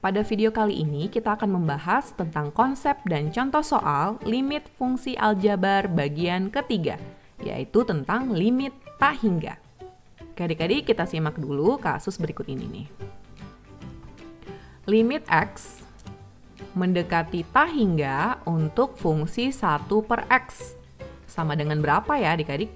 Pada video kali ini kita akan membahas tentang konsep dan contoh soal limit fungsi aljabar bagian ketiga, yaitu tentang limit tak hingga. Oke adik-adik, kita simak dulu kasus berikut ini nih. Limit X mendekati tak hingga untuk fungsi 1 per X. Sama dengan berapa ya adik-adik?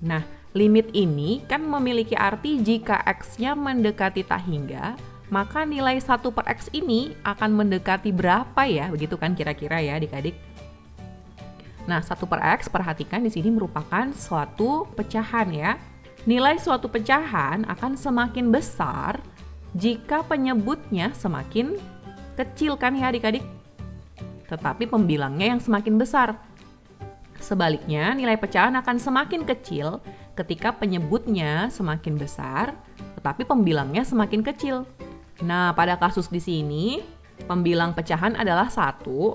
Nah, limit ini kan memiliki arti jika X-nya mendekati tak hingga, maka nilai 1 per X ini akan mendekati berapa ya? Begitu kan kira-kira ya adik-adik. Nah, 1 per X, perhatikan di sini merupakan suatu pecahan ya. Nilai suatu pecahan akan semakin besar jika penyebutnya semakin kecil kan ya adik-adik. Tetapi pembilangnya yang semakin besar. Sebaliknya, nilai pecahan akan semakin kecil ketika penyebutnya semakin besar, tetapi pembilangnya semakin kecil. Nah, pada kasus di sini, pembilang pecahan adalah 1,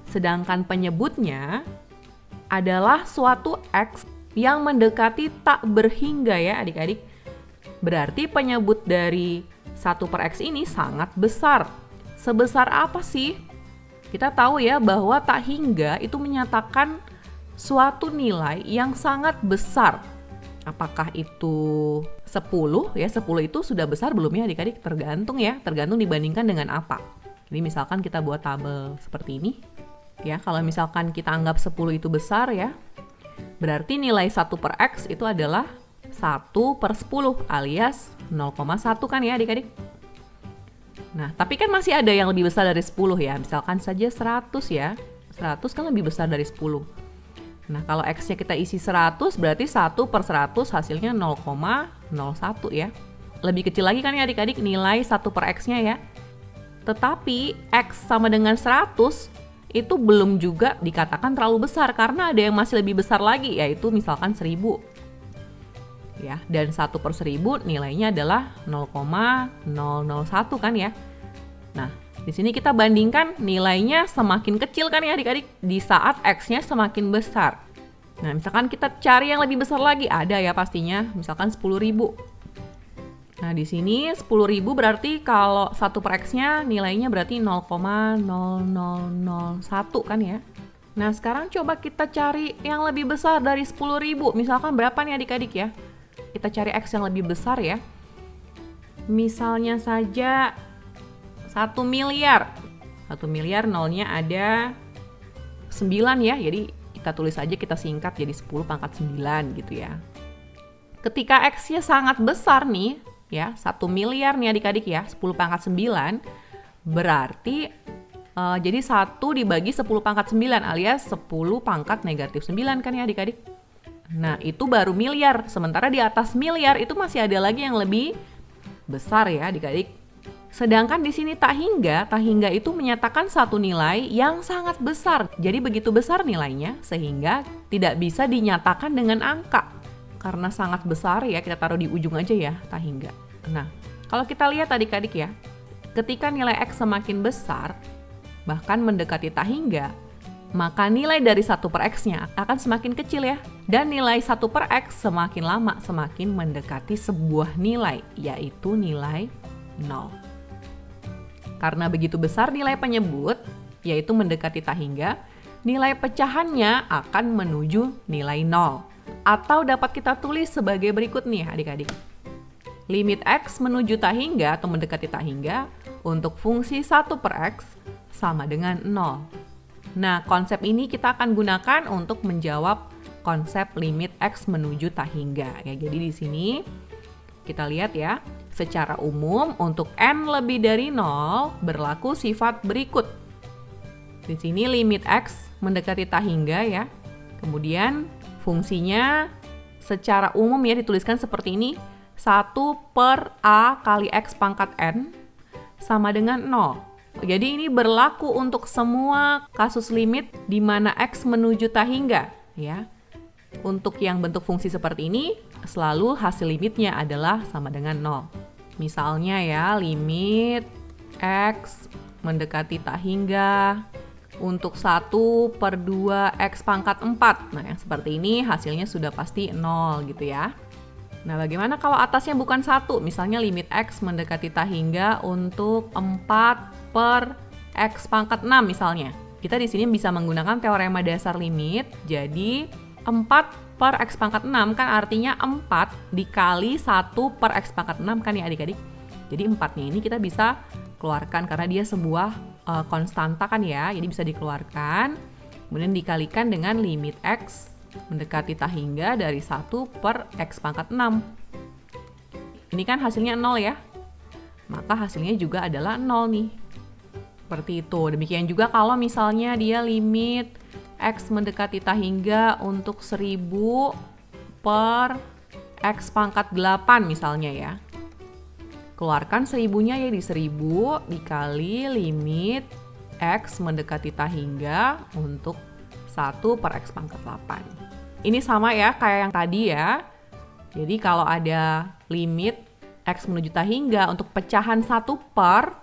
sedangkan penyebutnya adalah suatu X yang mendekati tak berhingga ya adik-adik. Berarti penyebut dari 1 per X ini sangat besar. Sebesar apa sih? Kita tahu ya bahwa tak hingga itu menyatakan suatu nilai yang sangat besar. Apakah itu 10 ya, 10 itu sudah besar belum ya adik-adik? Tergantung ya, tergantung dibandingkan dengan apa. Jadi misalkan kita buat tabel seperti ini. Ya, kalau misalkan kita anggap 10 itu besar ya, berarti nilai 1 per X itu adalah 1 per 10 alias 0,1 kan ya adik-adik? Nah, tapi kan masih ada yang lebih besar dari 10 ya. Misalkan saja 100 ya. 100 kan lebih besar dari 10. Nah, kalau X-nya kita isi 100, berarti 1 per 100 hasilnya 0,01 ya. Lebih kecil lagi kan ya adik-adik nilai 1 per X-nya ya. Tetapi X sama dengan 100 itu belum juga dikatakan terlalu besar karena ada yang masih lebih besar lagi, yaitu misalkan 1000. Ya, dan 1 per 1000 nilainya adalah 0,001 kan ya. Nah, di sini kita bandingkan nilainya semakin kecil kan ya adik-adik di saat X-nya semakin besar. Nah, misalkan kita cari yang lebih besar lagi, ada ya pastinya, misalkan 10.000. Nah, di sini 10.000 berarti kalau 1 per X-nya nilainya berarti 0,0001 kan ya. Nah, sekarang coba kita cari yang lebih besar dari 10.000. Misalkan berapa nih adik-adik ya? Kita cari X yang lebih besar ya. Misalnya saja 1 miliar. 1 miliar nolnya ada 9 ya. Jadi kita tulis aja, kita singkat jadi 10 pangkat 9 gitu ya. Ketika X-nya sangat besar nih ya, 1 miliar nih adik-adik ya, 10 pangkat 9 berarti jadi 1 dibagi 10 pangkat 9 alias 10 pangkat negatif 9 kan ya adik-adik. Nah, itu baru miliar. Sementara di atas miliar itu masih ada lagi yang lebih besar ya adik-adik. Sedangkan di sini tak hingga itu menyatakan satu nilai yang sangat besar. Jadi begitu besar nilainya sehingga tidak bisa dinyatakan dengan angka. Karena sangat besar ya, kita taruh di ujung aja ya tak hingga. Nah, kalau kita lihat adik-adik ya, ketika nilai X semakin besar, bahkan mendekati tak hingga, maka nilai dari 1 per X-nya akan semakin kecil ya. Dan nilai 1 per X semakin lama semakin mendekati sebuah nilai, yaitu nilai 0. Karena begitu besar nilai penyebut, yaitu mendekati tak hingga, nilai pecahannya akan menuju nilai 0. Atau dapat kita tulis sebagai berikut nih adik-adik. Limit X menuju tak hingga atau mendekati tak hingga untuk fungsi 1 per X sama dengan 0. Nah, konsep ini kita akan gunakan untuk menjawab konsep limit X menuju tak hingga. Ya, jadi di sini kita lihat ya, secara umum untuk N lebih dari 0 berlaku sifat berikut. Di sini limit X mendekati tak hingga ya. Kemudian fungsinya secara umum ya dituliskan seperti ini. 1 per A kali X pangkat N sama dengan 0. Jadi ini berlaku untuk semua kasus limit di mana X menuju tak hingga ya. Untuk yang bentuk fungsi seperti ini, selalu hasil limitnya adalah sama dengan 0. Misalnya ya, limit X mendekati tak hingga untuk 1 per 2 X pangkat 4. Nah, yang seperti ini hasilnya sudah pasti 0 gitu ya. Nah, bagaimana kalau atasnya bukan 1? Misalnya limit X mendekati tak hingga untuk 4 per X pangkat 6 misalnya. Kita di sini bisa menggunakan teorema dasar limit, jadi 4 per X pangkat 6 kan artinya 4 dikali 1 per X pangkat 6 kan ya adik-adik. Jadi 4-nya ini kita bisa keluarkan karena dia sebuah konstanta kan ya, jadi bisa dikeluarkan. Kemudian dikalikan dengan limit X mendekati tak hingga dari 1 per X pangkat 6. Ini kan hasilnya 0 ya. Maka hasilnya juga adalah 0 nih. Seperti itu. Demikian juga kalau misalnya dia limit X mendekati tak hingga untuk 1000 per X pangkat 8 misalnya ya. Keluarkan 1000-nya ya di 1000 dikali limit X mendekati tak hingga untuk 1 per X pangkat 8. Ini sama ya kayak yang tadi ya. Jadi kalau ada limit X menuju tak hingga untuk pecahan 1 per,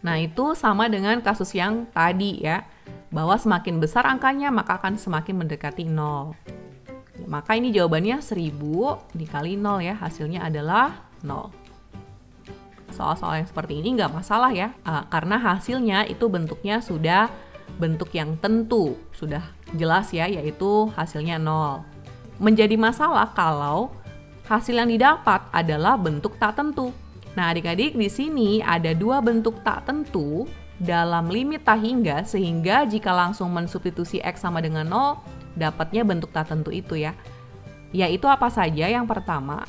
nah itu sama dengan kasus yang tadi ya. Bahwa semakin besar angkanya maka akan semakin mendekati 0. Maka ini jawabannya 1000 dikali 0 ya. Hasilnya adalah 0. Soal-soal yang seperti ini nggak masalah ya. Karena hasilnya itu bentuknya sudah bentuk yang tentu, sudah jelas ya, yaitu hasilnya 0. Menjadi masalah kalau hasil yang didapat adalah bentuk tak tentu. Nah, adik-adik di sini ada 2 bentuk tak tentu dalam limit tak hingga, sehingga jika langsung mensubstitusi X sama dengan 0, dapatnya bentuk tak tentu itu ya. Yaitu apa saja? Yang pertama,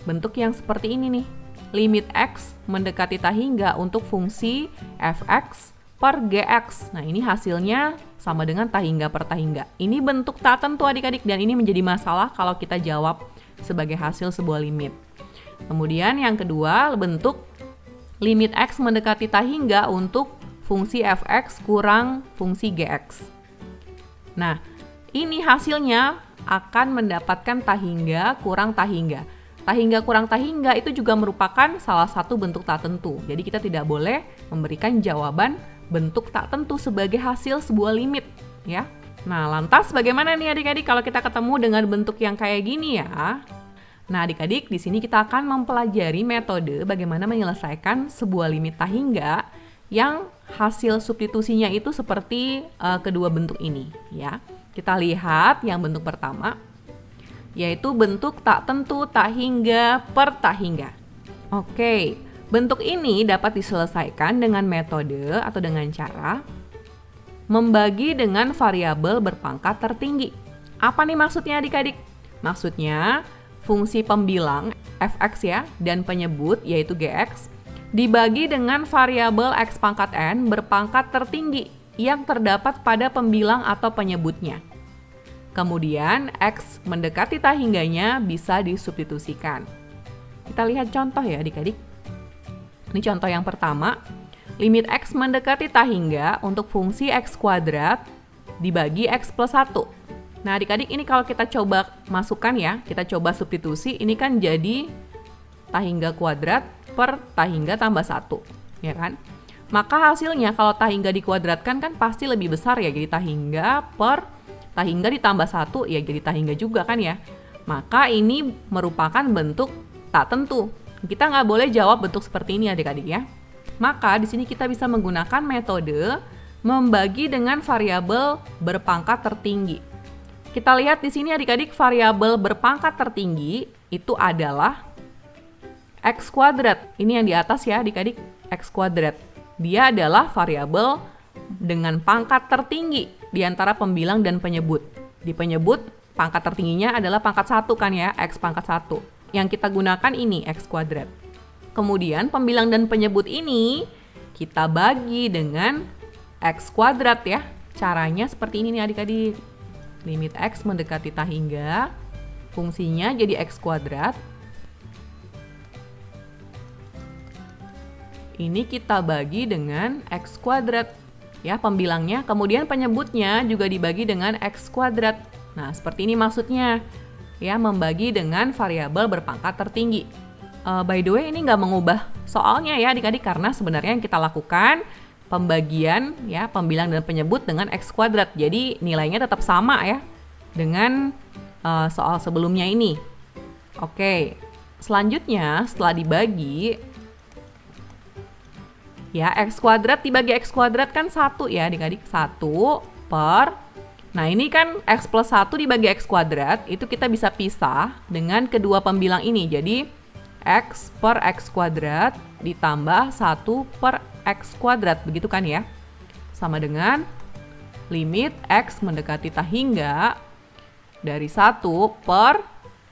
bentuk yang seperti ini nih. Limit X mendekati tak hingga untuk fungsi fx per gx. Nah, ini hasilnya sama dengan tak hingga per tak hingga. Ini bentuk tak tentu adik-adik dan ini menjadi masalah kalau kita jawab sebagai hasil sebuah limit. Kemudian yang kedua, bentuk limit X mendekati tak hingga untuk fungsi fx kurang fungsi gx. Nah, ini hasilnya akan mendapatkan tak hingga kurang tak hingga. Tak hingga kurang tak hingga itu juga merupakan salah satu bentuk tak tentu. Jadi kita tidak boleh memberikan jawaban bentuk tak tentu sebagai hasil sebuah limit, ya. Nah, lantas bagaimana nih adik-adik kalau kita ketemu dengan bentuk yang kayak gini ya? Nah, adik-adik, di sini kita akan mempelajari metode bagaimana menyelesaikan sebuah limit tak hingga yang hasil substitusinya itu seperti kedua bentuk ini, ya. Kita lihat yang bentuk pertama, yaitu bentuk tak tentu tak hingga per tak hingga. Oke, bentuk ini dapat diselesaikan dengan metode atau dengan cara membagi dengan variabel berpangkat tertinggi. Apa nih maksudnya adik-adik? Maksudnya, fungsi pembilang fx ya dan penyebut yaitu gx dibagi dengan variabel x pangkat n berpangkat tertinggi yang terdapat pada pembilang atau penyebutnya. Kemudian, X mendekati tak hingganya bisa disubstitusikan. Kita lihat contoh ya adik-adik. Ini contoh yang pertama. Limit X mendekati tak hingga untuk fungsi X kuadrat dibagi X plus 1. Nah adik-adik ini kalau kita coba masukkan ya, kita coba substitusi, ini kan jadi tak hingga kuadrat per tak hingga tambah 1. Ya kan? Maka hasilnya kalau tak hingga dikuadratkan kan pasti lebih besar ya, jadi tak hingga per tak hingga ditambah 1 ya jadi tak hingga juga kan ya. Maka ini merupakan bentuk tak tentu. Kita nggak boleh jawab bentuk seperti ini adik-adik ya. Maka di sini kita bisa menggunakan metode membagi dengan variabel berpangkat tertinggi. Kita lihat di sini adik-adik, variabel berpangkat tertinggi itu adalah X kuadrat. Ini yang di atas ya adik-adik, X kuadrat. Dia adalah variabel dengan pangkat tertinggi di antara pembilang dan penyebut. Di penyebut, pangkat tertingginya adalah pangkat 1 kan ya, X pangkat 1. Yang kita gunakan ini, X kuadrat. Kemudian, pembilang dan penyebut ini kita bagi dengan X kuadrat ya. Caranya seperti ini nih adik-adik. Limit X mendekati tak hingga, fungsinya jadi X kuadrat. Ini kita bagi dengan X kuadrat. Ya, pembilangnya, kemudian penyebutnya juga dibagi dengan X kuadrat. Nah, seperti ini maksudnya. Ya, membagi dengan variabel berpangkat tertinggi. By the way, ini nggak mengubah soalnya ya adik-adik, karena sebenarnya yang kita lakukan pembagian ya pembilang dan penyebut dengan X kuadrat. Jadi nilainya tetap sama ya dengan soal sebelumnya ini. Oke, selanjutnya setelah dibagi, ya x kuadrat dibagi x kuadrat kan 1 ya adik-adik. 1 per, nah ini kan x plus 1 dibagi x kuadrat, itu kita bisa pisah dengan kedua pembilang ini. Jadi x per x kuadrat ditambah 1 per x kuadrat, begitu kan ya? Sama dengan limit x mendekati tak hingga dari 1 per,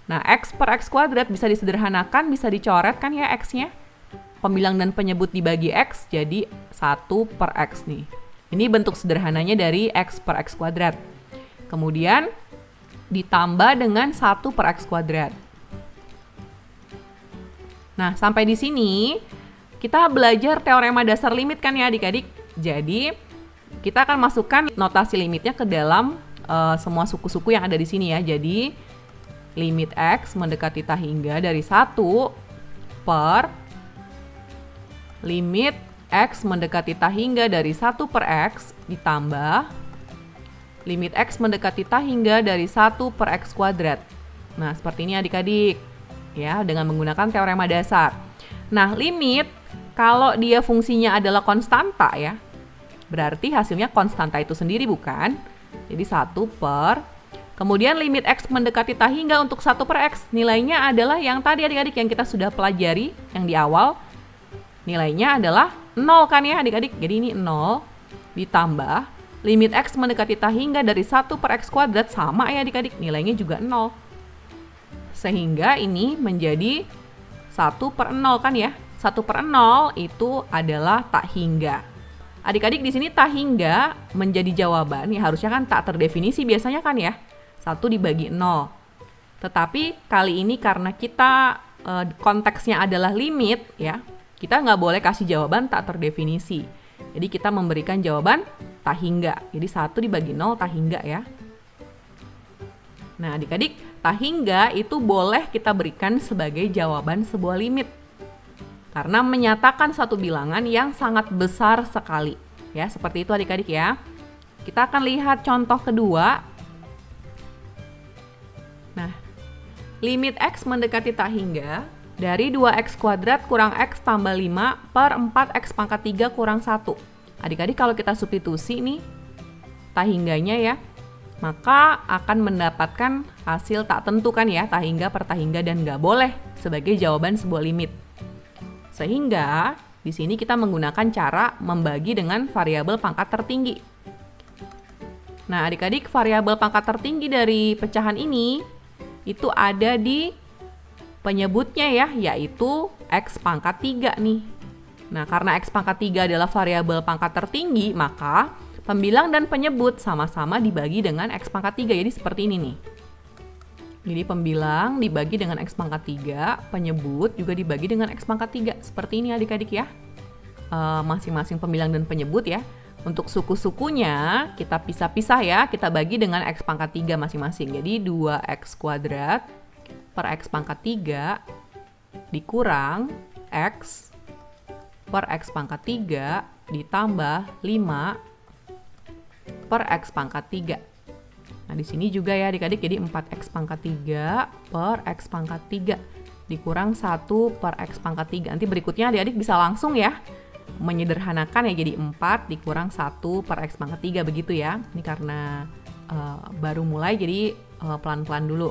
nah x per x kuadrat bisa disederhanakan, bisa dicoret kan ya x-nya. Pembilang dan penyebut dibagi x jadi 1 per x nih. Ini bentuk sederhananya dari x per x kuadrat. Kemudian ditambah dengan 1 per x kuadrat. Nah, sampai di sini kita belajar teorema dasar limit kan ya adik-adik. Jadi kita akan masukkan notasi limitnya ke dalam semua suku-suku yang ada di sini ya. Jadi limit x mendekati tak hingga dari 1 per limit x mendekati tak hingga dari 1 per x ditambah limit x mendekati tak hingga dari 1 per x kuadrat. Nah, seperti ini adik-adik ya, dengan menggunakan teorema dasar. Nah, limit kalau dia fungsinya adalah konstanta ya, berarti hasilnya konstanta itu sendiri bukan? Jadi 1 per, kemudian limit x mendekati tak hingga untuk 1 per x, nilainya adalah yang tadi adik-adik yang kita sudah pelajari yang di awal. Nilainya adalah 0 kan ya adik-adik. Jadi ini 0 ditambah limit x mendekati tak hingga dari 1 per x kuadrat, sama ya adik-adik, nilainya juga 0. Sehingga ini menjadi 1 per 0 kan ya. 1 per 0 itu adalah tak hingga. Adik-adik di sini tak hingga menjadi jawaban, ya harusnya kan tak terdefinisi biasanya kan ya. 1 dibagi 0. Tetapi kali ini karena kita konteksnya adalah limit ya, kita nggak boleh kasih jawaban tak terdefinisi. Jadi kita memberikan jawaban tak hingga. Jadi 1 dibagi 0 tak hingga ya. Nah adik-adik, tak hingga itu boleh kita berikan sebagai jawaban sebuah limit. Karena menyatakan satu bilangan yang sangat besar sekali. Ya, seperti itu adik-adik ya. Kita akan lihat contoh kedua. Nah, limit x mendekati tak hingga dari 2x kuadrat kurang x tambah 5 per 4x pangkat 3 kurang 1. Adik-adik kalau kita substitusi nih tak hingganya ya, maka akan mendapatkan hasil tak tentu kan ya, tak hingga per tak hingga, dan nggak boleh sebagai jawaban sebuah limit. Sehingga di sini kita menggunakan cara membagi dengan variabel pangkat tertinggi. Nah adik-adik, variabel pangkat tertinggi dari pecahan ini itu ada di penyebutnya ya, yaitu x pangkat 3 nih. Nah, karena x pangkat 3 adalah variabel pangkat tertinggi, maka pembilang dan penyebut sama-sama dibagi dengan x pangkat 3. Jadi seperti ini nih. Jadi pembilang dibagi dengan x pangkat 3, penyebut juga dibagi dengan x pangkat 3. Seperti ini adik-adik ya. Masing-masing pembilang dan penyebut ya. Untuk suku-sukunya kita pisah-pisah ya, kita bagi dengan x pangkat 3 masing-masing. Jadi 2x kuadrat per x pangkat 3 dikurang x per x pangkat 3 ditambah 5 per x pangkat 3. Nah, di sini juga ya adik-adik, jadi 4x pangkat 3 per x pangkat 3 dikurang 1 per x pangkat 3. Nanti berikutnya adik-adik bisa langsung ya menyederhanakan ya, jadi 4 dikurang 1 per x pangkat 3 begitu ya. Ini karena baru mulai, jadi pelan-pelan dulu.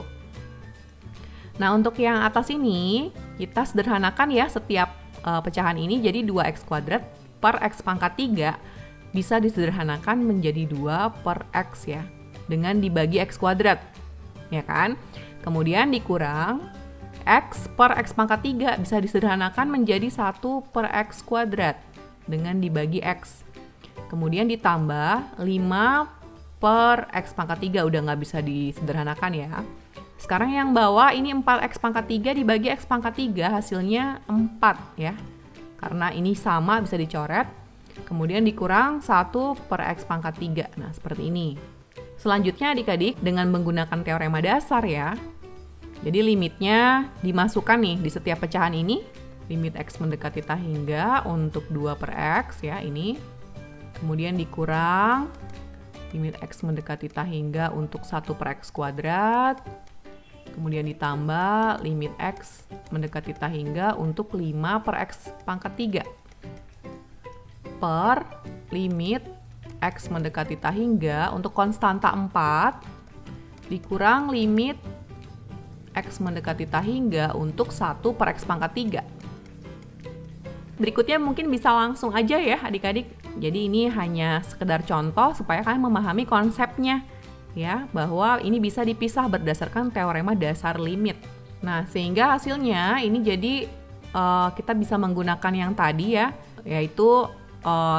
Nah, untuk yang atas ini kita sederhanakan ya setiap pecahan ini, jadi 2x kuadrat per x pangkat 3 bisa disederhanakan menjadi 2 per x ya, dengan dibagi x kuadrat, ya kan? Kemudian dikurang x per x pangkat 3 bisa disederhanakan menjadi 1 per x kuadrat dengan dibagi x. Kemudian ditambah 5 per x pangkat 3, udah nggak bisa disederhanakan ya. Sekarang yang bawah ini 4x pangkat 3 dibagi x pangkat 3 hasilnya 4 ya. Karena ini sama bisa dicoret. Kemudian dikurang 1 per x pangkat 3. Nah, seperti ini. Selanjutnya adik-adik dengan menggunakan teorema dasar ya. Jadi limitnya dimasukkan nih di setiap pecahan ini. Limit x mendekati tak hingga untuk 2 per x ya ini. Kemudian dikurang limit x mendekati tak hingga untuk 1 per x kuadrat. kemudian ditambah limit X mendekati tah hingga untuk 5 per X pangkat 3 per limit X mendekati tah hingga untuk konstanta 4 dikurang limit X mendekati tah hingga untuk 1 per X pangkat 3. Berikutnya mungkin bisa langsung aja ya adik-adik. Jadi ini hanya sekedar contoh supaya kalian memahami konsepnya ya, bahwa ini bisa dipisah berdasarkan teorema dasar limit. Nah, sehingga hasilnya ini jadi kita bisa menggunakan yang tadi ya, yaitu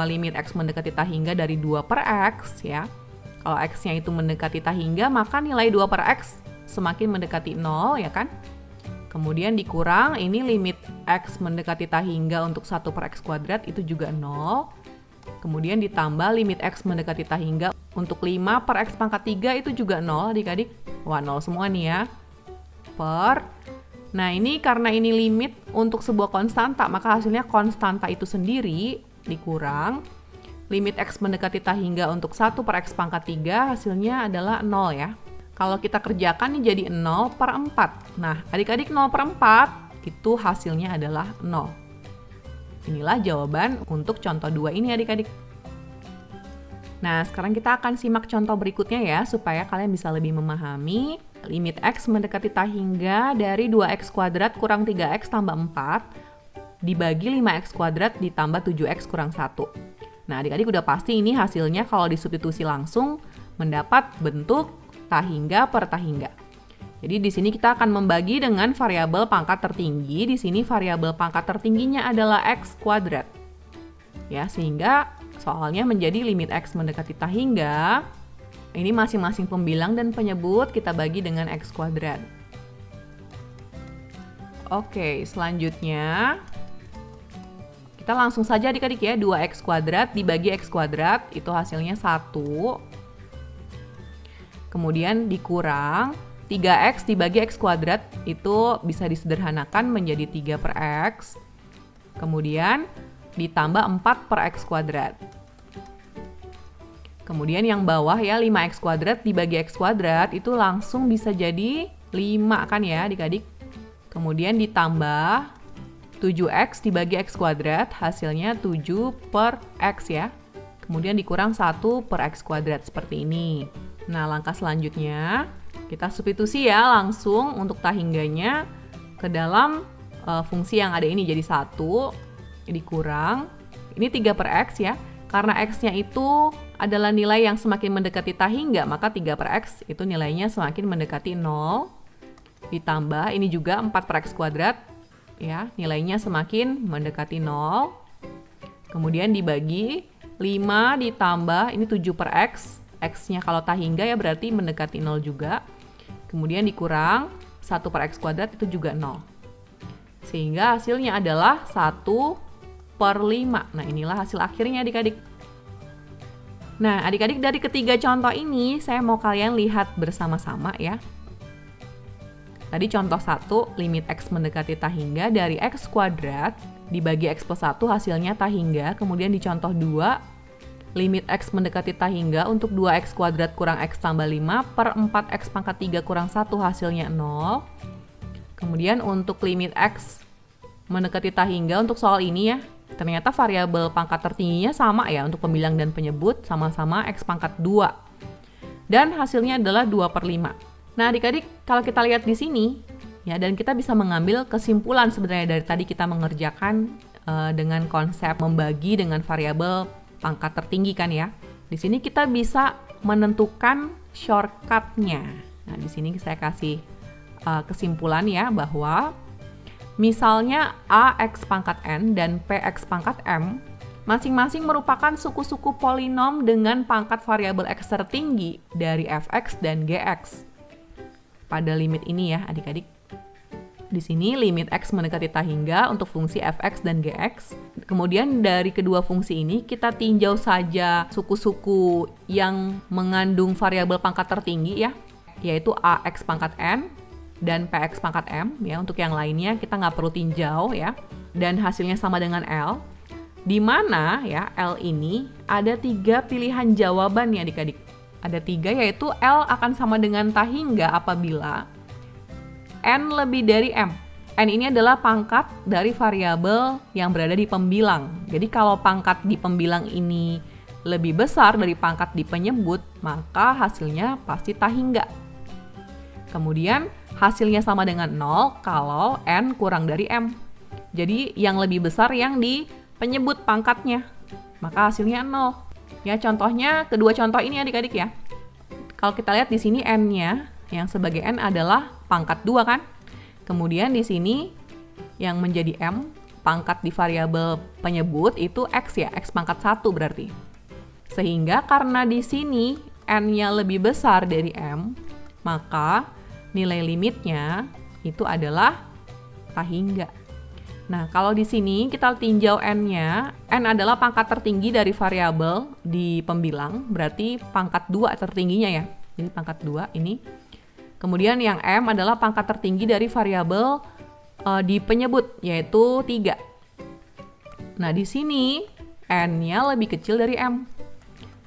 limit X mendekati tah hingga dari 2 per X ya. Kalau X-nya itu mendekati tah hingga, maka nilai 2 per X semakin mendekati 0 ya kan. Kemudian dikurang ini limit X mendekati tah hingga untuk 1 per X kuadrat itu juga 0. Kemudian ditambah limit X mendekati tah hingga untuk 5 per X pangkat 3 itu juga 0 adik-adik. Wah 0 semua nih ya. Nah ini karena ini limit untuk sebuah konstanta, maka hasilnya konstanta itu sendiri dikurang limit X mendekati tah hingga untuk 1 per X pangkat 3 hasilnya adalah 0 ya. Kalau kita kerjakan ini jadi 0 per 4. Nah adik-adik 0 per 4 itu hasilnya adalah 0. Inilah jawaban untuk contoh 2 ini adik-adik. Nah, sekarang kita akan simak contoh berikutnya ya, supaya kalian bisa lebih memahami limit X mendekati tah hingga dari 2X kuadrat kurang 3X tambah 4 dibagi 5X kuadrat ditambah 7X kurang 1. Nah, adik-adik udah pasti ini hasilnya kalau disubstitusi langsung mendapat bentuk tah hingga per tah hingga. Jadi di sini kita akan membagi dengan variabel pangkat tertinggi. Di sini variabel pangkat tertingginya adalah X kuadrat. Ya, sehingga soalnya menjadi limit X mendekati tah hingga. Ini masing-masing pembilang dan penyebut kita bagi dengan X kuadrat. Oke, selanjutnya kita langsung saja adik-adik ya, 2X kuadrat dibagi X kuadrat itu hasilnya 1. Kemudian dikurang 3X dibagi X kuadrat itu bisa disederhanakan menjadi 3 per X. Kemudian ditambah 4 per X kuadrat. Kemudian yang bawah ya 5X kuadrat dibagi X kuadrat itu langsung bisa jadi 5 kan ya adik-adik. Kemudian ditambah 7X dibagi X kuadrat hasilnya 7 per X ya. Kemudian dikurang 1 per X kuadrat seperti ini. Nah langkah selanjutnya kita substitusi ya langsung untuk tah hingganya ke dalam fungsi yang ada ini jadi 1 dikurang ini 3 per X ya. Karena X-nya itu adalah nilai yang semakin mendekati tah hingga, maka 3 per X itu nilainya semakin mendekati 0. Ditambah ini juga 4 per X kuadrat ya, nilainya semakin mendekati 0. Kemudian dibagi 5 ditambah ini 7 per X. X-nya kalau tah hingga ya berarti mendekati 0 juga. Kemudian dikurang 1 per X kuadrat itu juga 0. Sehingga hasilnya adalah 1 per 5. Nah inilah hasil akhirnya adik-adik. Nah adik-adik dari ketiga contoh ini saya mau kalian lihat bersama-sama ya. Tadi contoh 1 limit X mendekati tah hingga dari X kuadrat dibagi X plus 1 hasilnya tah hingga. Kemudian di contoh 2 limit X mendekati tah hingga untuk 2X kuadrat kurang X tambah 5 per 4X pangkat 3 kurang 1 hasilnya 0. Kemudian untuk limit X mendekati tah hingga untuk soal ini ya, ternyata variabel pangkat tertingginya sama ya untuk pembilang dan penyebut, sama-sama X pangkat 2. Dan hasilnya adalah 2 per 5. Nah adik-adik kalau kita lihat di sini ya, dan kita bisa mengambil kesimpulan sebenarnya dari tadi kita mengerjakan dengan konsep membagi dengan variabel pangkat tertinggi kan ya. Di sini kita bisa menentukan shortcut-nya. Nah di sini saya kasih kesimpulan ya bahwa misalnya AX pangkat N dan PX pangkat M masing-masing merupakan suku-suku polinom dengan pangkat variabel X tertinggi dari Fx dan Gx. Pada limit ini ya adik-adik. Di sini limit X mendekati tah hingga untuk fungsi Fx dan Gx. Kemudian dari kedua fungsi ini kita tinjau saja suku-suku yang mengandung variabel pangkat tertinggi ya, yaitu AX pangkat N dan PX pangkat M ya. Untuk yang lainnya kita nggak perlu tinjau ya, dan hasilnya sama dengan L, di mana ya L ini ada 3 pilihan jawaban ya adik-adik. Ada 3 yaitu L akan sama dengan tah hingga apabila n lebih dari m. N ini adalah pangkat dari variabel yang berada di pembilang. Jadi kalau pangkat di pembilang ini lebih besar dari pangkat di penyebut, maka hasilnya pasti tak hingga. Kemudian hasilnya sama dengan 0 kalau n kurang dari m. Jadi yang lebih besar yang di penyebut pangkatnya, maka hasilnya 0. Ya, contohnya kedua contoh ini adik-adik ya. Kalau kita lihat di sini n-nya yang sebagai n adalah pangkat 2 kan? Kemudian di sini yang menjadi m, pangkat di variabel penyebut itu x ya, x pangkat 1 berarti. Sehingga karena di sini n-nya lebih besar dari m, maka nilai limitnya itu adalah tak hingga. Nah, kalau di sini kita tinjau n-nya, n adalah pangkat tertinggi dari variabel di pembilang, berarti pangkat 2 tertingginya ya. Jadi pangkat 2 ini. Kemudian yang m adalah pangkat tertinggi dari variabel di penyebut, yaitu 3. Nah, di sini n-nya lebih kecil dari m.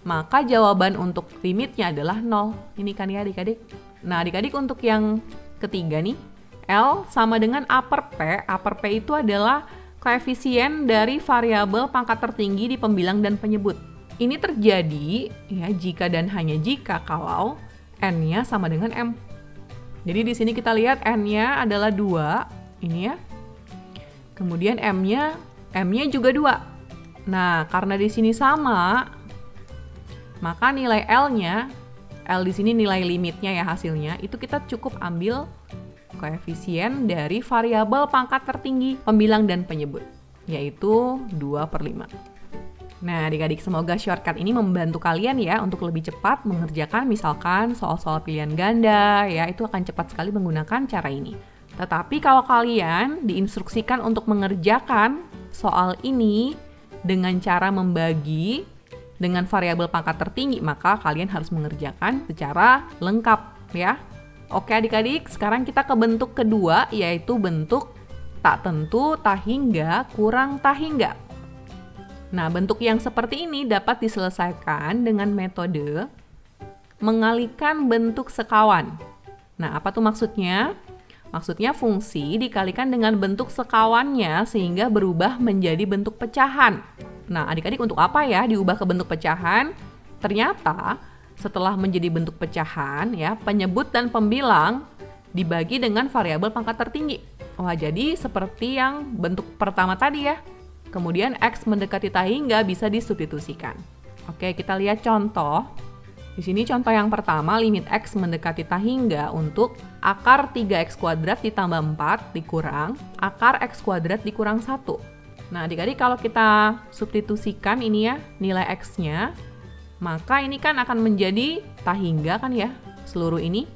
Maka jawaban untuk limitnya adalah 0. Ini kan ya adik-adik. Nah, adik-adik untuk yang ketiga nih, L sama dengan upper P. Upper P itu adalah koefisien dari variabel pangkat tertinggi di pembilang dan penyebut. Ini terjadi ya jika dan hanya jika kalau n-nya sama dengan m. Jadi di sini kita lihat n-nya adalah 2, ini ya. Kemudian m-nya juga 2. Nah, karena di sini sama, maka nilai L-nya, L di sini nilai limitnya ya hasilnya, itu kita cukup ambil koefisien dari variabel pangkat tertinggi pembilang dan penyebut, yaitu 2/5. Nah, adik-adik, semoga shortcut ini membantu kalian ya untuk lebih cepat mengerjakan misalkan soal-soal pilihan ganda ya, itu akan cepat sekali menggunakan cara ini. Tetapi kalau kalian diinstruksikan untuk mengerjakan soal ini dengan cara membagi dengan variabel pangkat tertinggi, maka kalian harus mengerjakan secara lengkap ya. Oke adik-adik, sekarang kita ke bentuk kedua, yaitu bentuk tak tentu, tak hingga, kurang tak hingga. Nah, bentuk yang seperti ini dapat diselesaikan dengan metode mengalihkan bentuk sekawan. Nah, apa tuh maksudnya? Maksudnya fungsi dikalikan dengan bentuk sekawannya sehingga berubah menjadi bentuk pecahan. Nah, adik-adik untuk apa ya diubah ke bentuk pecahan? Ternyata setelah menjadi bentuk pecahan ya, penyebut dan pembilang dibagi dengan variabel pangkat tertinggi. Wah, jadi seperti yang bentuk pertama tadi ya. Kemudian X mendekati tak hingga bisa disubstitusikan. Oke, kita lihat contoh. Di sini contoh yang pertama, limit X mendekati tak hingga untuk akar 3X kuadrat ditambah 4 dikurang akar X kuadrat dikurang 1. Nah, adik-adik kalau kita substitusikan ini ya, nilai X-nya, maka ini kan akan menjadi tak hingga kan ya, seluruh ini.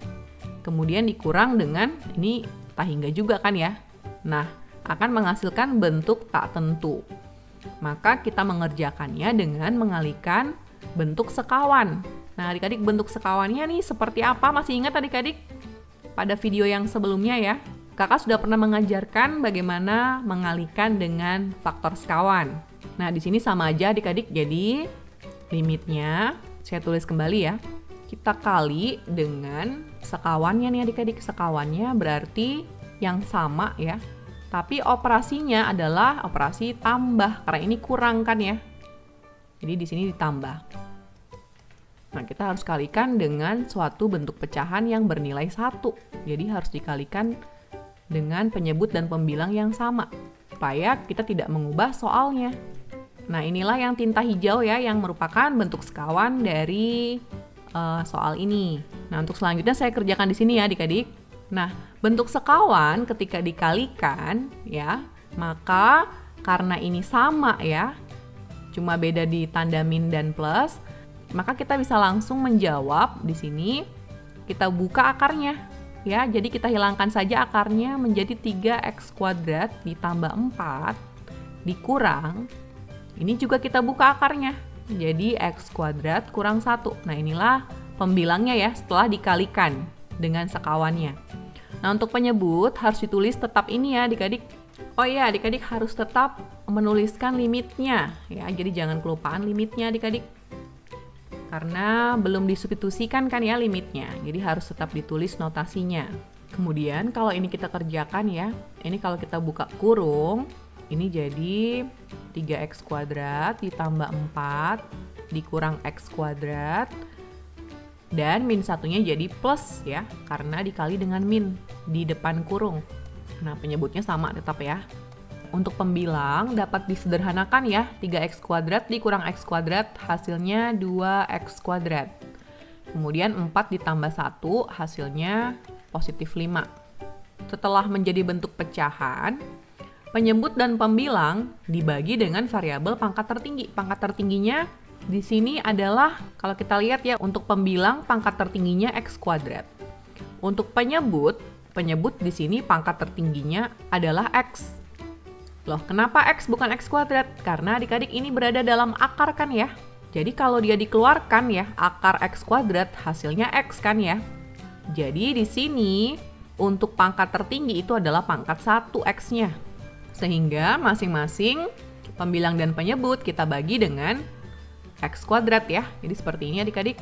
Kemudian dikurang dengan ini tak hingga juga kan ya. Nah, akan menghasilkan bentuk tak tentu. Maka kita mengerjakannya dengan mengalihkan bentuk sekawan. Nah, adik-adik, bentuk sekawannya nih seperti apa? Masih ingat adik-adik? Pada video yang sebelumnya ya, kakak sudah pernah mengajarkan bagaimana mengalihkan dengan faktor sekawan. Nah, di sini sama aja adik-adik, jadi limitnya saya tulis kembali ya. Kita kali dengan sekawannya nih adik-adik. Sekawannya berarti yang sama ya. Tapi operasinya adalah operasi tambah karena ini kurang kan ya. Jadi di sini ditambah. Nah, kita harus kalikan dengan suatu bentuk pecahan yang bernilai 1. Jadi harus dikalikan dengan penyebut dan pembilang yang sama supaya kita tidak mengubah soalnya. Nah, inilah yang tinta hijau ya yang merupakan bentuk sekawan dari soal ini. Nah, untuk selanjutnya saya kerjakan di sini ya adik-adik. Nah, bentuk sekawan ketika dikalikan ya, maka karena ini sama ya, cuma beda di tanda min dan plus, maka kita bisa langsung menjawab di sini. Kita buka akarnya ya, jadi kita hilangkan saja akarnya menjadi 3x kuadrat ditambah 4 dikurang, ini juga kita buka akarnya, jadi x kuadrat kurang 1. Nah, inilah pembilangnya ya setelah dikalikan dengan sekawannya. Nah, untuk penyebut harus ditulis tetap ini ya adik-adik. Oh iya, adik-adik harus tetap menuliskan limitnya ya. Jadi jangan kelupaan limitnya adik-adik. Karena belum disubstitusikan kan ya limitnya. Jadi harus tetap ditulis notasinya. Kemudian kalau ini kita kerjakan ya, ini kalau kita buka kurung, ini jadi 3x kuadrat ditambah 4 dikurang x kuadrat, dan min satunya jadi plus ya, karena dikali dengan min di depan kurung. Nah, penyebutnya sama tetap ya. Untuk pembilang dapat disederhanakan ya, 3x kuadrat dikurang x kuadrat hasilnya 2x kuadrat. Kemudian 4 ditambah 1 hasilnya positif 5. Setelah menjadi bentuk pecahan, penyebut dan pembilang dibagi dengan variabel pangkat tertinggi. Pangkat tertingginya di sini adalah, kalau kita lihat ya, untuk pembilang pangkat tertingginya x kuadrat. Untuk penyebut di sini pangkat tertingginya adalah x. Loh, kenapa x bukan x kuadrat? Karena adik-adik ini berada dalam akar kan ya. Jadi kalau dia dikeluarkan ya, akar x kuadrat hasilnya x kan ya. Jadi di sini untuk pangkat tertinggi itu adalah pangkat 1x-nya. Sehingga masing-masing pembilang dan penyebut kita bagi dengan x kuadrat ya. Jadi seperti ini adik-adik.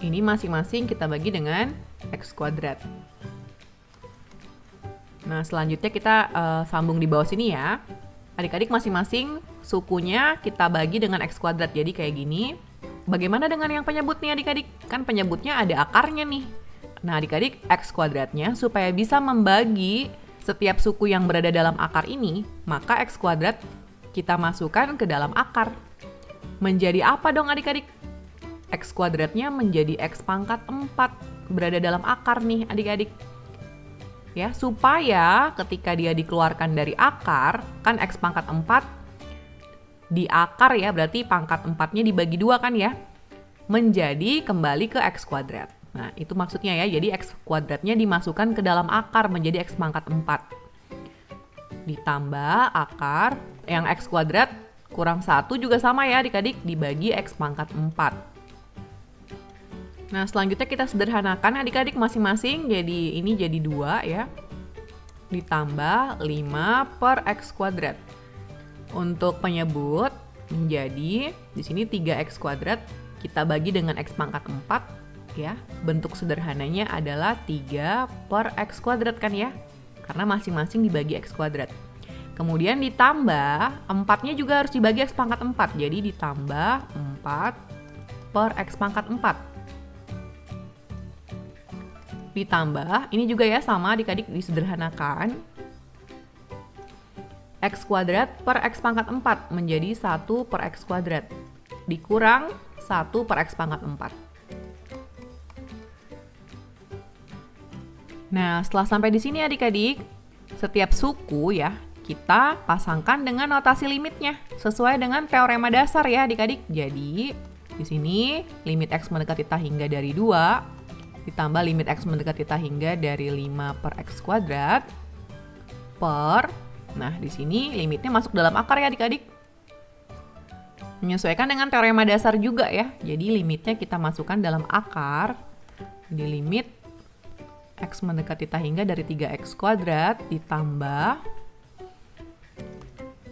Ini masing-masing kita bagi dengan x kuadrat. Nah, selanjutnya kita sambung di bawah sini ya. Adik-adik masing-masing sukunya kita bagi dengan x kuadrat. Jadi kayak gini. Bagaimana dengan yang penyebut nih adik-adik? Kan penyebutnya ada akarnya nih. Nah, adik-adik, x kuadratnya supaya bisa membagi setiap suku yang berada dalam akar ini, maka x kuadrat kita masukkan ke dalam akar. Menjadi apa dong adik-adik? X kuadratnya menjadi x pangkat 4, berada dalam akar nih adik-adik. Ya, supaya ketika dia dikeluarkan dari akar, kan x pangkat 4 di akar ya, berarti pangkat 4-nya dibagi 2 kan ya, menjadi kembali ke x kuadrat. Nah, itu maksudnya ya, jadi x kuadratnya dimasukkan ke dalam akar menjadi x pangkat 4. Ditambah akar, yang x kuadrat kurang 1 juga sama ya adik-adik, dibagi x pangkat 4. Nah, selanjutnya kita sederhanakan adik-adik masing-masing, jadi ini jadi 2 ya. Ditambah 5 per x kuadrat. Untuk penyebut menjadi, di sini 3x kuadrat, kita bagi dengan x pangkat 4. Ya, bentuk sederhananya adalah 3 per x kuadrat kan ya, karena masing-masing dibagi x kuadrat. Kemudian ditambah 4-nya juga harus dibagi x pangkat 4, jadi ditambah 4 per x pangkat 4. Ditambah, ini juga ya sama adik-adik disederhanakan, x kuadrat per x pangkat 4 menjadi 1 per x kuadrat, dikurang 1 per x pangkat 4. Nah, setelah sampai di sini adik-adik, setiap suku ya, kita pasangkan dengan notasi limitnya, sesuai dengan teorema dasar ya adik-adik. Jadi, di sini limit x mendekati tah hingga dari 2, ditambah limit x mendekati tah hingga dari 5 per x kuadrat, per, nah di sini limitnya masuk dalam akar ya adik-adik. Menyesuaikan dengan teorema dasar juga ya, jadi limitnya kita masukkan dalam akar, di limit x mendekati tah hingga dari 3x kuadrat ditambah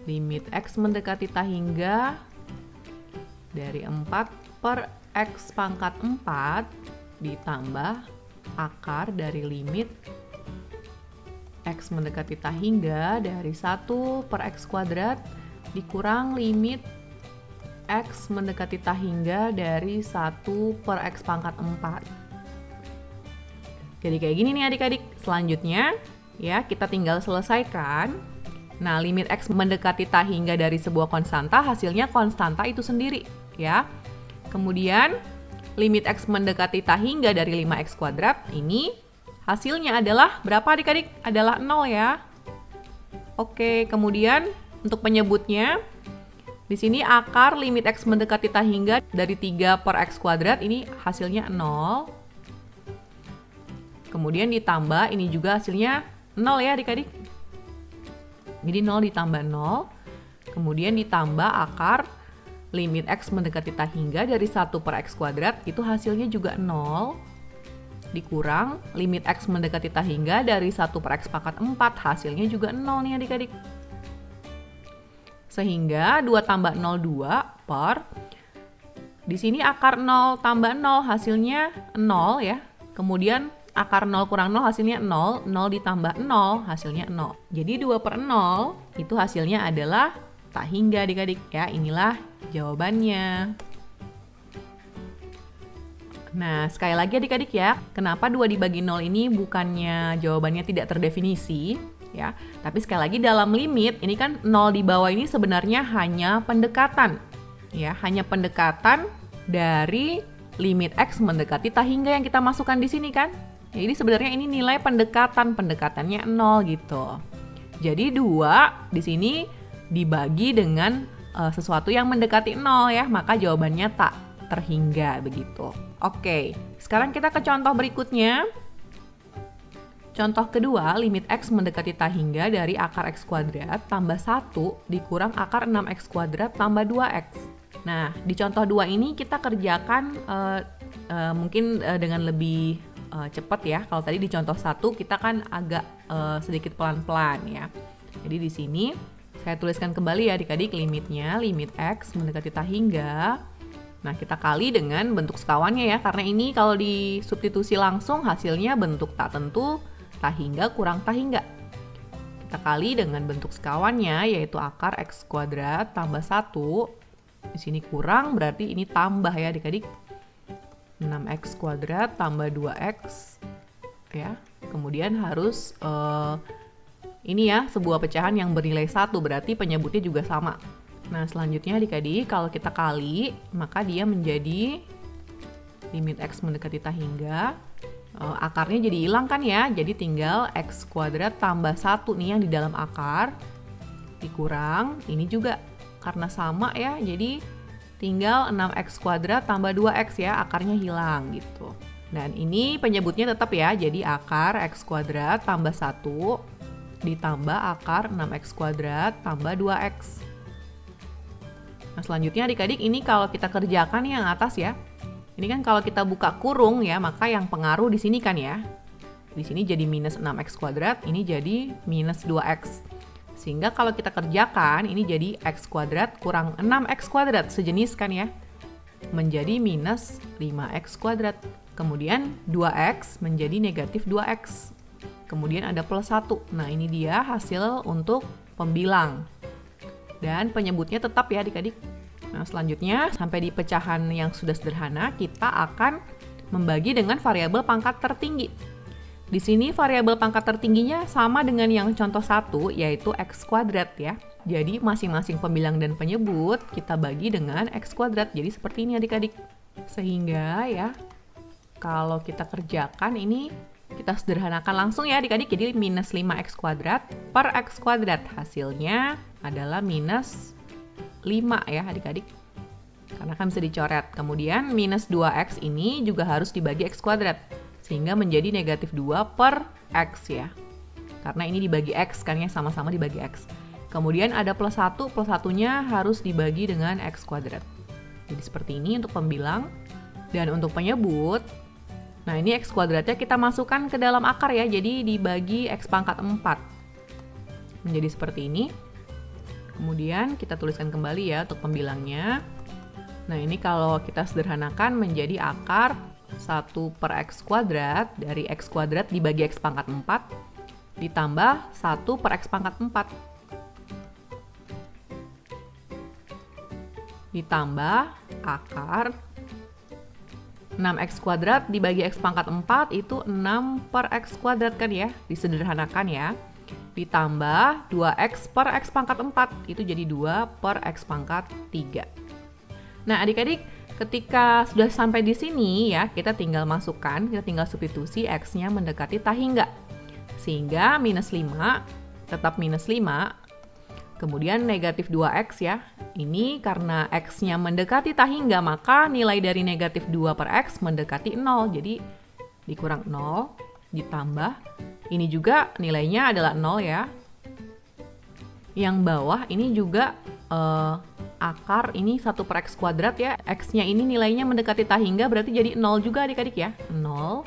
limit x mendekati tah hingga dari 4 per x pangkat 4 ditambah akar dari limit x mendekati tah hingga dari 1 per x kuadrat dikurang limit x mendekati tah hingga dari 1 per x pangkat 4. Jadi kayak gini nih adik-adik. Selanjutnya ya kita tinggal selesaikan. Nah, limit x mendekati tah hingga dari sebuah konstanta hasilnya konstanta itu sendiri ya. Kemudian limit x mendekati tah hingga dari 5x kuadrat ini hasilnya adalah berapa adik-adik? Adalah 0 ya. Oke, kemudian untuk penyebutnya di sini akar limit x mendekati tah hingga dari 3 per x kuadrat ini hasilnya 0. Kemudian ditambah, ini juga hasilnya 0 ya adik-adik. Jadi 0 ditambah 0. Kemudian ditambah akar limit x mendekati tah hingga dari 1 per x kuadrat, itu hasilnya juga 0. Dikurang limit x mendekati tah hingga dari 1 per x pangkat 4, hasilnya juga 0 nih adik-adik. Sehingga 2 tambah 0, 2 per, di sini akar 0 tambah 0 hasilnya 0 ya. Kemudian akar 0 kurang 0 hasilnya 0, 0 ditambah 0 hasilnya 0. Jadi 2 per 0 itu hasilnya adalah tak hingga adik-adik ya. Inilah jawabannya. Nah, sekali lagi adik-adik ya, kenapa 2 dibagi 0 ini bukannya jawabannya tidak terdefinisi ya. Tapi sekali lagi dalam limit, ini kan 0 di bawah ini sebenarnya hanya pendekatan. Ya, hanya pendekatan dari limit X mendekati tak hingga yang kita masukkan di sini kan. Jadi sebenarnya ini nilai pendekatannya 0 gitu. Jadi 2 di sini dibagi dengan sesuatu yang mendekati 0 ya, maka jawabannya tak terhingga begitu. Oke, sekarang kita ke contoh berikutnya. Contoh kedua, limit X mendekati tak hingga dari akar X kuadrat tambah 1 dikurang akar 6X kuadrat tambah 2X. Nah, di contoh 2 ini kita kerjakan mungkin dengan lebih cepat ya. Kalau tadi di contoh 1 kita kan agak sedikit pelan-pelan ya. Jadi di sini saya tuliskan kembali ya adik-adik limitnya, limit X mendekati tak hingga. Nah, kita kali dengan bentuk sekawannya ya, karena ini kalau disubstitusi langsung hasilnya bentuk tak tentu, tak hingga kurang tak hingga. Kita kali dengan bentuk sekawannya, yaitu akar X kuadrat tambah 1. Di sini kurang, berarti ini tambah ya adik-adik. 6X kuadrat tambah 2X. Ya, kemudian harus ini ya, sebuah pecahan yang bernilai 1, berarti penyebutnya juga sama. Nah, selanjutnya adik-adik, kalau kita kali, maka dia menjadi limit X mendekati tak hingga. Akarnya jadi hilang kan ya, jadi tinggal X kuadrat tambah 1 nih yang di dalam akar. Dikurang, ini juga karena sama ya, jadi tinggal 6X kuadrat tambah 2X ya, akarnya hilang gitu. Dan ini penyebutnya tetap ya, jadi akar X kuadrat tambah 1 ditambah akar 6X kuadrat tambah 2X. Nah, selanjutnya adik-adik ini kalau kita kerjakan yang atas ya. Ini kan kalau kita buka kurung ya, maka yang pengaruh di sini kan ya. Di sini jadi minus 6X kuadrat, ini jadi minus 2X. Sehingga kalau kita kerjakan, ini jadi X kuadrat kurang 6X kuadrat, sejenis kan ya. Menjadi minus 5X kuadrat. Kemudian 2X menjadi negatif 2X. Kemudian ada plus 1. Nah, ini dia hasil untuk pembilang. Dan penyebutnya tetap ya adik-adik. Nah, selanjutnya sampai di pecahan yang sudah sederhana, kita akan membagi dengan variabel pangkat tertinggi. Di sini variabel pangkat tertingginya sama dengan yang contoh 1, yaitu X kuadrat ya. Jadi masing-masing pembilang dan penyebut kita bagi dengan X kuadrat. Jadi seperti ini adik-adik. Sehingga ya, kalau kita kerjakan ini, kita sederhanakan langsung ya adik-adik. Jadi minus 5X kuadrat per X kuadrat. Hasilnya adalah minus 5 ya adik-adik. Karena kan bisa dicoret. Kemudian minus 2X ini juga harus dibagi X kuadrat. Sehingga menjadi negatif 2 per X ya. Karena ini dibagi X kan ya, sama-sama dibagi X. Kemudian ada plus 1, plus 1-nya harus dibagi dengan X kuadrat. Jadi seperti ini untuk pembilang. Dan untuk penyebut, nah ini X kuadratnya kita masukkan ke dalam akar ya, jadi dibagi X pangkat 4. Menjadi seperti ini. Kemudian kita tuliskan kembali ya untuk pembilangnya. Nah ini kalau kita sederhanakan menjadi akar 1 per X kuadrat, dari X kuadrat dibagi X pangkat 4, ditambah 1 per X pangkat 4. Ditambah akar 6X kuadrat dibagi X pangkat 4 itu 6 per X kuadrat kan ya, disederhanakan ya. Ditambah 2X per X pangkat 4, itu jadi 2 per X pangkat 3. Nah adik-adik, ketika sudah sampai di sini ya, kita tinggal masukkan, kita tinggal substitusi X-nya mendekati tak hingga. Sehingga minus 5, tetap minus 5, kemudian negatif 2X ya. Ini karena X-nya mendekati tak hingga, maka nilai dari negatif 2 per X mendekati 0. Jadi dikurang 0, ditambah. Ini juga nilainya adalah 0 ya. Yang bawah ini juga akar ini 1 per X kuadrat ya. X-nya ini nilainya mendekati tak hingga, berarti jadi 0 juga adik-adik ya. 0,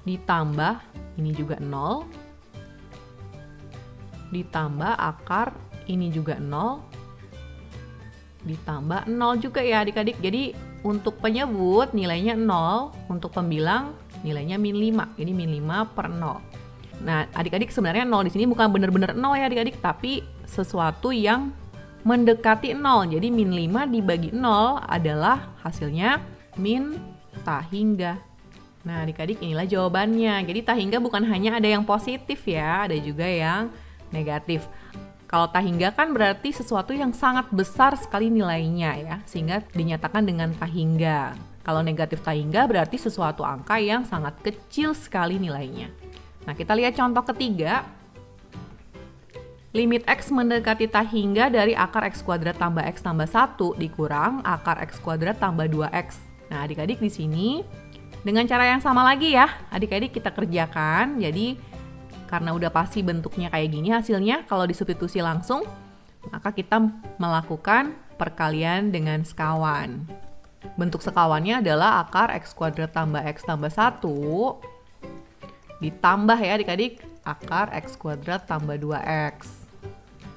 ditambah, ini juga 0, ditambah akar ini juga 0, ditambah 0 juga ya adik-adik. Jadi untuk penyebut nilainya 0, untuk pembilang nilainya min 5. Ini min 5 per 0. Nah, adik-adik sebenarnya 0 di sini bukan benar-benar 0 ya adik-adik, tapi sesuatu yang mendekati 0. Jadi min 5 dibagi 0 adalah hasilnya min tahingga. Nah, adik-adik inilah jawabannya. Jadi tahingga bukan hanya ada yang positif ya, ada juga yang negatif. Kalau tahingga kan berarti sesuatu yang sangat besar sekali nilainya ya, sehingga dinyatakan dengan tahingga. Kalau negatif tahingga berarti sesuatu angka yang sangat kecil sekali nilainya. Nah, kita lihat contoh ketiga. Limit X mendekati tahingga dari akar X kuadrat tambah X tambah 1 dikurang akar X kuadrat tambah 2X. Nah, adik-adik di sini dengan cara yang sama lagi ya, adik-adik kita kerjakan. Jadi, karena udah pasti bentuknya kayak gini hasilnya, kalau disubstitusi langsung, maka kita melakukan perkalian dengan sekawan. Bentuk sekawannya adalah akar X kuadrat tambah X tambah 1 ditambah ya adik-adik akar X kuadrat tambah 2X.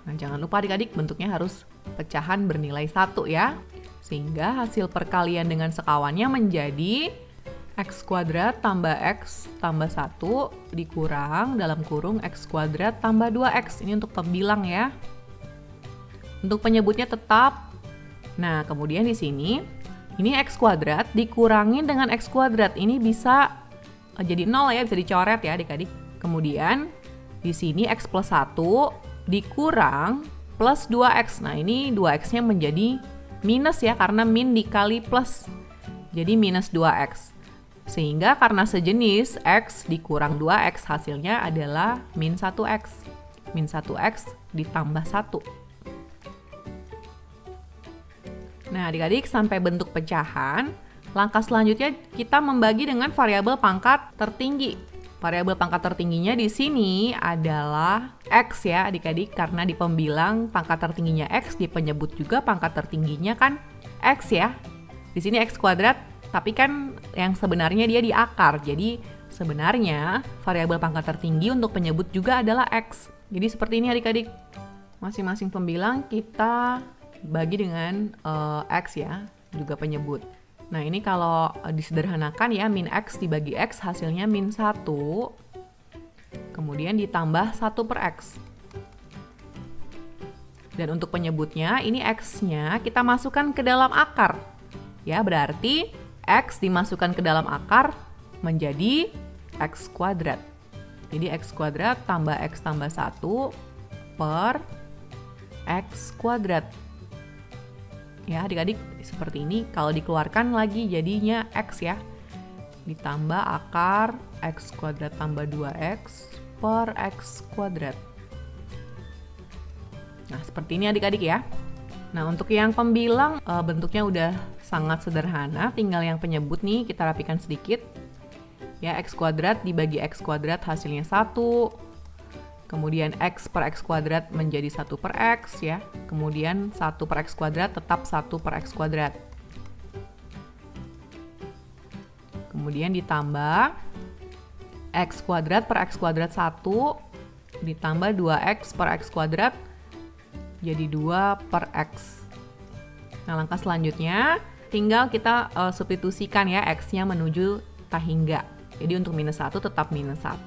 Nah, jangan lupa adik-adik bentuknya harus pecahan bernilai 1 ya. Sehingga hasil perkalian dengan sekawannya menjadi X kuadrat tambah X tambah 1 dikurang dalam kurung X kuadrat tambah 2X. Ini untuk pembilang ya. Untuk penyebutnya tetap. Nah, kemudian di sini ini X kuadrat dikurangin dengan X kuadrat. Ini bisa jadi 0 ya, bisa dicoret ya adik-adik. Kemudian di sini X plus 1 dikurang plus 2X. Nah, ini 2X-nya menjadi minus ya, karena min dikali plus. Jadi minus 2X. Sehingga karena sejenis, X dikurang 2X hasilnya adalah min 1X. Min 1X ditambah 1. Nah, adik-adik sampai bentuk pecahan. Langkah selanjutnya kita membagi dengan variabel pangkat tertinggi. Variabel pangkat tertingginya di sini adalah X ya adik-adik, karena di pembilang pangkat tertingginya X, di penyebut juga pangkat tertingginya kan X ya. Di sini X kuadrat, tapi kan yang sebenarnya dia di akar. Jadi sebenarnya variabel pangkat tertinggi untuk penyebut juga adalah X. Jadi seperti ini adik-adik. Masing-masing pembilang kita bagi dengan X ya, juga penyebut. Nah, ini kalau disederhanakan ya, min X dibagi X hasilnya min 1, kemudian ditambah 1 per X. Dan untuk penyebutnya, ini X-nya kita masukkan ke dalam akar. Ya, berarti X dimasukkan ke dalam akar menjadi X kuadrat. Jadi X kuadrat tambah X tambah 1 per X kuadrat. Ya, adik-adik seperti ini. Kalau dikeluarkan lagi jadinya X ya. Ditambah akar X kuadrat tambah 2X per X kuadrat. Nah, seperti ini adik-adik ya. Nah, untuk yang pembilang bentuknya udah sangat sederhana. Tinggal yang penyebut nih kita rapikan sedikit. Ya, X kuadrat dibagi X kuadrat hasilnya 1. Kemudian X per X kuadrat menjadi 1 per X ya. Kemudian 1 per X kuadrat tetap 1 per X kuadrat. Kemudian ditambah X kuadrat per X kuadrat 1 ditambah 2X per X kuadrat jadi 2 per X. Nah, langkah selanjutnya tinggal kita substitusikan ya X-nya menuju tahingga. Jadi untuk minus 1 tetap minus 1.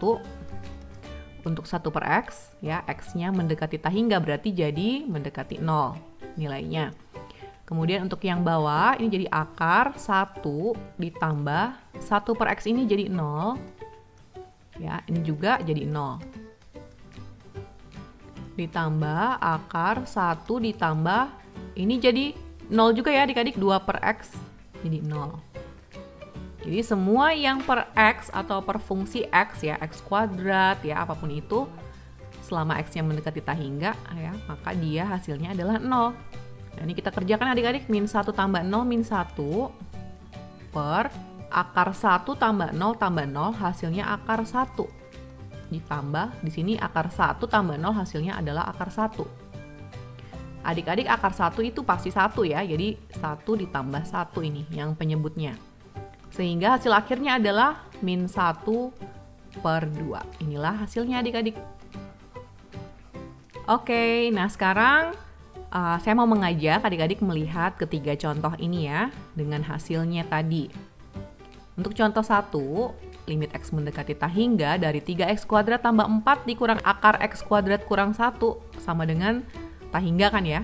Untuk 1 per X, ya X-nya mendekati tahingga berarti jadi mendekati 0 nilainya. Kemudian untuk yang bawah, ini jadi akar 1 ditambah 1 per X ini jadi 0. Ya, ini juga jadi 0. Ditambah akar 1 ditambah, ini jadi 0 juga ya adik-adik, 2 per X jadi 0. Jadi semua yang per X atau per fungsi X ya, X kuadrat ya, apapun itu, selama X-nya mendekati tahingga ya, maka dia hasilnya adalah 0. Nah, ini kita kerjakan adik-adik, min 1 tambah 0 min 1 per akar 1 tambah 0 hasilnya akar 1. Ditambah di sini akar 1 tambah 0 hasilnya adalah akar 1. Adik-adik akar 1 itu pasti 1 ya, jadi 1 ditambah 1 ini yang penyebutnya. Sehingga hasil akhirnya adalah min 1 per 2. Inilah hasilnya adik-adik. Oke, nah sekarang saya mau mengajak adik-adik melihat ketiga contoh ini ya, dengan hasilnya tadi. Untuk contoh 1, limit X mendekati tak hingga dari 3X kuadrat tambah 4 dikurang akar X kuadrat kurang 1 sama dengan tak hingga kan ya.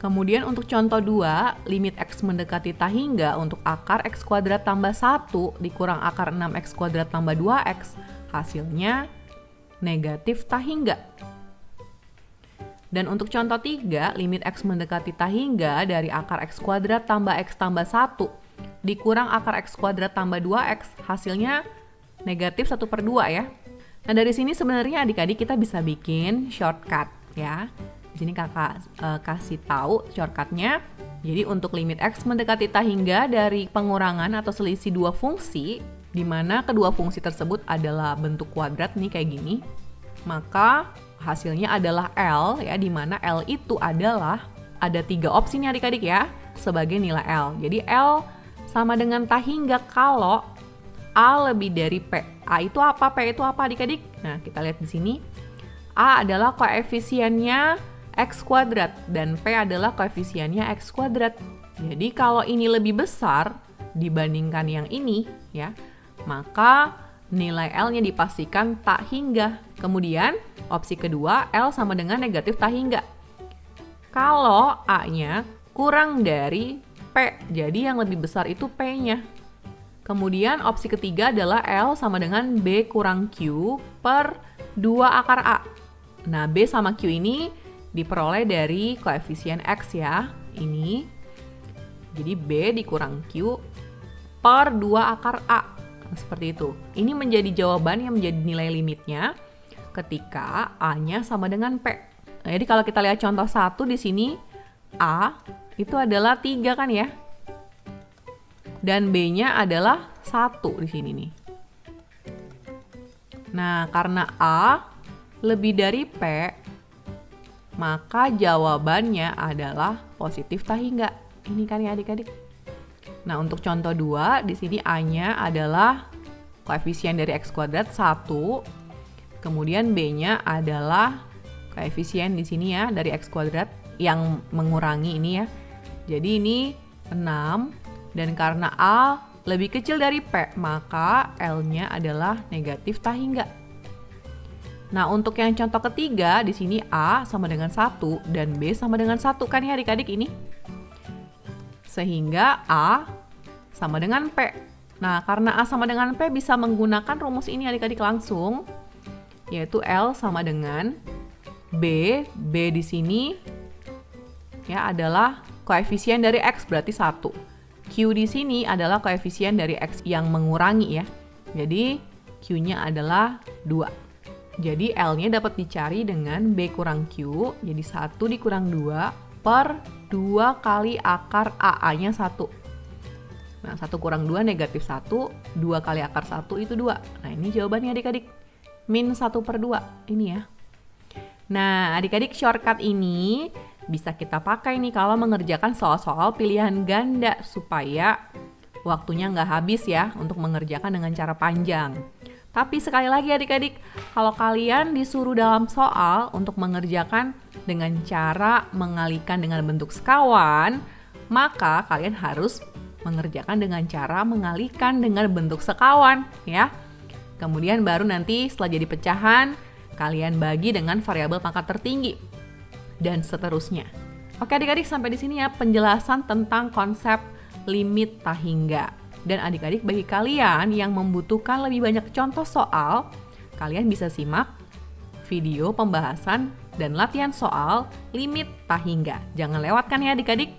Kemudian untuk contoh 2, limit X mendekati tak hingga untuk akar X kuadrat tambah 1 dikurang akar 6X kuadrat tambah 2X, hasilnya negatif tak hingga. Dan untuk contoh 3, limit X mendekati tak hingga dari akar X kuadrat tambah X tambah 1 dikurang akar X kuadrat tambah 2X, hasilnya negatif 1/2 ya. Nah dari sini sebenarnya adik-adik kita bisa bikin shortcut ya. Di sini kakak kasih tahu shortcutnya. Jadi untuk limit X mendekati tak hingga dari pengurangan atau selisih dua fungsi, di mana kedua fungsi tersebut adalah bentuk kuadrat nih kayak gini, maka hasilnya adalah L ya, di mana L itu adalah ada 3 opsi nih adik-adik ya sebagai nilai L. Jadi L sama dengan tak hingga kalau A lebih dari P. A itu apa? P itu apa adik-adik? Nah kita lihat di sini. A adalah koefisiennya X kuadrat dan P adalah koefisiennya X kuadrat. Jadi kalau ini lebih besar dibandingkan yang ini ya, maka nilai L-nya dipastikan tak hingga. Kemudian opsi kedua, L sama dengan negatif tak hingga. Kalau A-nya kurang dari P, jadi yang lebih besar itu P-nya. Kemudian opsi ketiga adalah L sama dengan B kurang Q per 2 akar A. Nah, B sama Q ini diperoleh dari koefisien X ya, ini. Jadi B dikurang Q per 2 akar A. Seperti itu. Ini menjadi jawaban yang menjadi nilai limitnya ketika A-nya sama dengan P. Nah, jadi kalau kita lihat contoh 1 di sini, A itu adalah 3 kan ya. Dan B-nya adalah 1 di sini nih. Nah, karena A lebih dari P, maka jawabannya adalah positif tak hingga. Ini kan ya adik-adik. Nah, untuk contoh 2, di sini A-nya adalah koefisien dari X kuadrat 1. Kemudian B-nya adalah koefisien di sini ya dari X kuadrat yang mengurangi ini ya. Jadi ini 6 dan karena A lebih kecil dari P, maka L-nya adalah negatif tak hingga. Nah, untuk yang contoh ketiga di sini A sama dengan 1 dan B sama dengan 1 kan ya adik-adik ini. Sehingga A sama dengan P. Nah, karena A sama dengan P bisa menggunakan rumus ini adik-adik langsung, yaitu L sama dengan B. B di sini ya adalah koefisien dari X berarti 1. Q di sini adalah koefisien dari X yang mengurangi ya. Jadi Q-nya adalah 2. Jadi L-nya dapat dicari dengan B kurang Q, jadi 1 dikurang 2 per 2 kali akar A-nya 1. Nah, 1 kurang 2 negatif 1, 2 kali akar 1 itu 2. Nah, ini jawabannya adik-adik. Min 1/2, ini ya. Nah, adik-adik shortcut ini bisa kita pakai nih kalau mengerjakan soal-soal pilihan ganda supaya waktunya nggak habis ya untuk mengerjakan dengan cara panjang. Tapi sekali lagi adik-adik, kalau kalian disuruh dalam soal untuk mengerjakan dengan cara mengalihkan dengan bentuk sekawan, maka kalian harus mengerjakan dengan cara mengalihkan dengan bentuk sekawan ya. Kemudian baru nanti setelah jadi pecahan, kalian bagi dengan variabel pangkat tertinggi dan seterusnya. Oke adik-adik, sampai di sini ya penjelasan tentang konsep limit tak hingga. Dan adik-adik, bagi kalian yang membutuhkan lebih banyak contoh soal, kalian bisa simak video pembahasan dan latihan soal limit tak hingga. Jangan lewatkan ya adik-adik.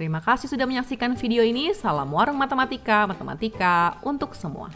Terima kasih sudah menyaksikan video ini. Salam warung matematika, matematika untuk semua.